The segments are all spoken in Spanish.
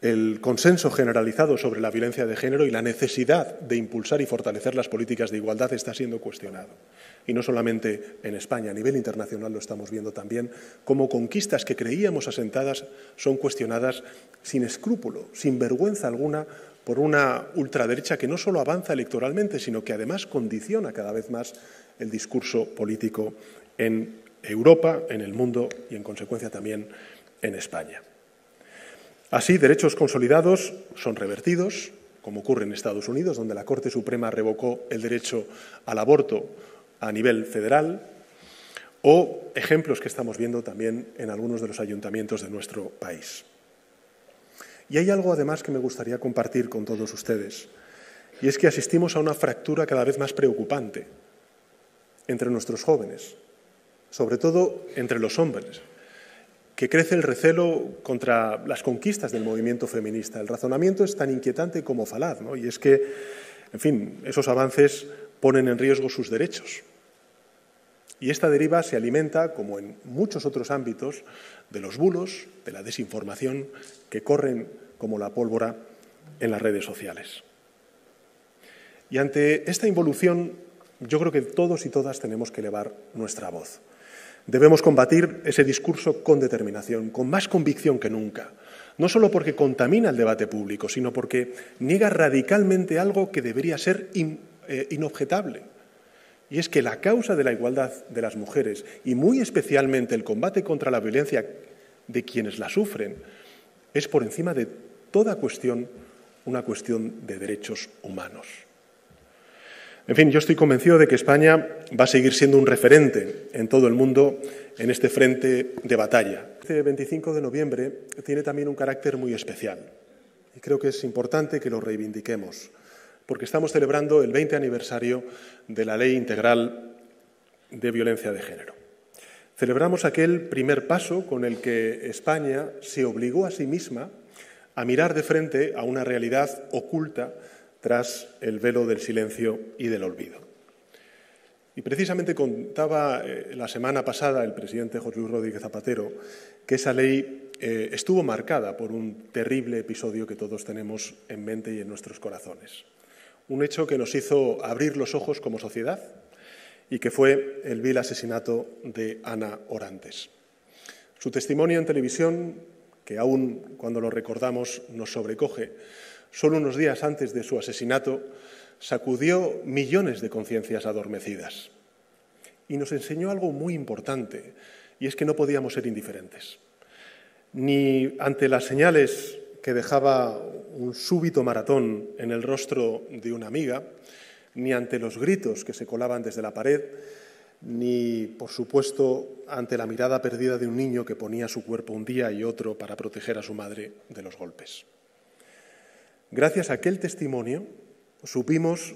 el consenso generalizado sobre la violencia de género y la necesidad de impulsar y fortalecer las políticas de igualdad está siendo cuestionado. Y no solamente en España, a nivel internacional lo estamos viendo también, como conquistas que creíamos asentadas son cuestionadas sin escrúpulo, sin vergüenza alguna, por una ultraderecha que no solo avanza electoralmente, sino que además condiciona cada vez más el discurso político en Europa, en el mundo y, en consecuencia, también en España. Así, derechos consolidados son revertidos, como ocurre en Estados Unidos, donde la Corte Suprema revocó el derecho al aborto a nivel federal, o ejemplos que estamos viendo también en algunos de los ayuntamientos de nuestro país. Y hay algo, además, que me gustaría compartir con todos ustedes, y es que asistimos a una fractura cada vez más preocupante entre nuestros jóvenes, sobre todo entre los hombres, que crece el recelo contra las conquistas del movimiento feminista. El razonamiento es tan inquietante como falaz, ¿no? Y es que, en fin, esos avances ponen en riesgo sus derechos. Y esta deriva se alimenta, como en muchos otros ámbitos, de los bulos, de la desinformación que corren como la pólvora en las redes sociales. Y ante esta involución, yo creo que todos y todas tenemos que elevar nuestra voz. Debemos combatir ese discurso con determinación, con más convicción que nunca, no solo porque contamina el debate público, sino porque niega radicalmente algo que debería ser inobjetable. Y es que la causa de la igualdad de las mujeres, y muy especialmente el combate contra la violencia de quienes la sufren, es por encima de toda cuestión una cuestión de derechos humanos. En fin, yo estoy convencido de que España va a seguir siendo un referente en todo el mundo en este frente de batalla. Este 25 de noviembre tiene también un carácter muy especial y creo que es importante que lo reivindiquemos, porque estamos celebrando el 20 aniversario de la Ley Integral de Violencia de Género. Celebramos aquel primer paso con el que España se obligó a sí misma a mirar de frente a una realidad oculta tras el velo del silencio y del olvido. Y precisamente contaba la semana pasada el presidente José Luis Rodríguez Zapatero que esa ley estuvo marcada por un terrible episodio que todos tenemos en mente y en nuestros corazones. Un hecho que nos hizo abrir los ojos como sociedad y que fue el vil asesinato de Ana Orantes. Su testimonio en televisión, que aún cuando lo recordamos nos sobrecoge, solo unos días antes de su asesinato, sacudió millones de conciencias adormecidas y nos enseñó algo muy importante, y es que no podíamos ser indiferentes, ni ante las señales que dejaba un súbito maratón en el rostro de una amiga, ni ante los gritos que se colaban desde la pared, ni, por supuesto, ante la mirada perdida de un niño que ponía su cuerpo un día y otro para proteger a su madre de los golpes. Gracias a aquel testimonio, supimos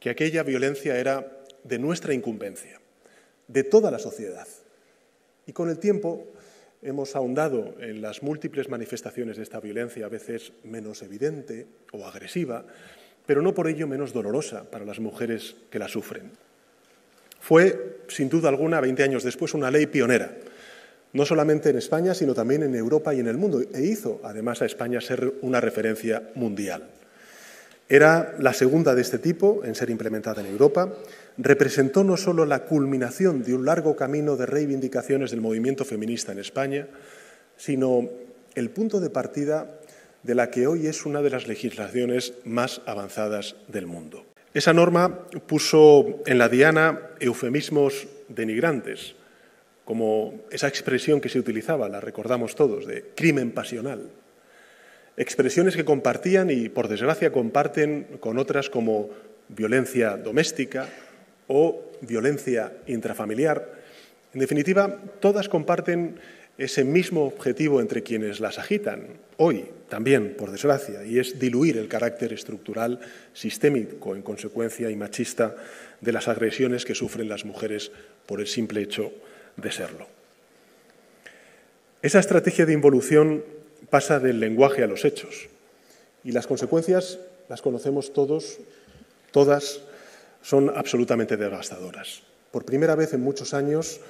que aquella violencia era de nuestra incumbencia, de toda la sociedad. Y con el tiempo hemos ahondado en las múltiples manifestaciones de esta violencia, a veces menos evidente o agresiva, pero no por ello menos dolorosa para las mujeres que la sufren. Fue, sin duda alguna, 20 años después, una ley pionera, no solamente en España, sino también en Europa y en el mundo, e hizo, además, a España ser una referencia mundial. Era la segunda de este tipo en ser implementada en Europa, representó no solo la culminación de un largo camino de reivindicaciones del movimiento feminista en España, sino el punto de partida de la que hoy es una de las legislaciones más avanzadas del mundo. Esa norma puso en la diana eufemismos denigrantes, como esa expresión que se utilizaba, la recordamos todos, de crimen pasional. Expresiones que compartían y, por desgracia, comparten con otras como violencia doméstica o violencia intrafamiliar. En definitiva, todas comparten ese mismo objetivo entre quienes las agitan, hoy también, por desgracia, y es diluir el carácter estructural, sistémico, en consecuencia, y machista de las agresiones que sufren las mujeres por el simple hecho de serlo. Esa estrategia de involución pasa del lenguaje a los hechos y las consecuencias las conocemos todos, todas, son absolutamente devastadoras. Por primera vez en muchos años,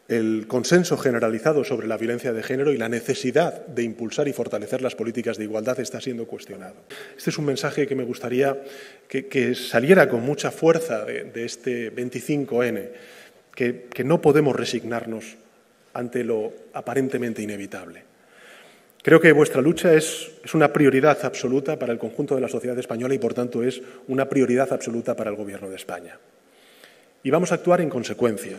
el consenso generalizado sobre la violencia de género y la necesidad de impulsar y fortalecer las políticas de igualdad está siendo cuestionado. Este es un mensaje que me gustaría que saliera con mucha fuerza de este 25N, que no podemos resignarnos ante lo aparentemente inevitable. Creo que vuestra lucha es una prioridad absoluta para el conjunto de la sociedad española y, por tanto, es una prioridad absoluta para el Gobierno de España. Y vamos a actuar en consecuencia,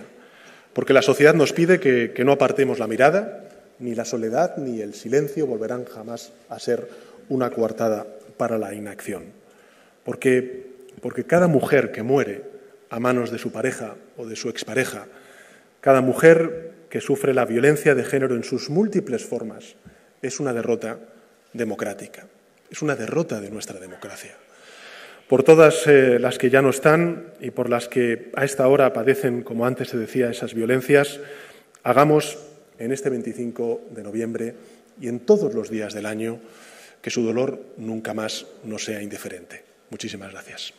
porque la sociedad nos pide que no apartemos la mirada, ni la soledad ni el silencio volverán jamás a ser una coartada para la inacción. Porque cada mujer que muere a manos de su pareja o de su expareja, cada mujer que sufre la violencia de género en sus múltiples formas, es una derrota democrática, es una derrota de nuestra democracia. Por todas las que ya no están y por las que a esta hora padecen, como antes se decía, esas violencias, hagamos en este 25 de noviembre y en todos los días del año que su dolor nunca más nos sea indiferente. Muchísimas gracias.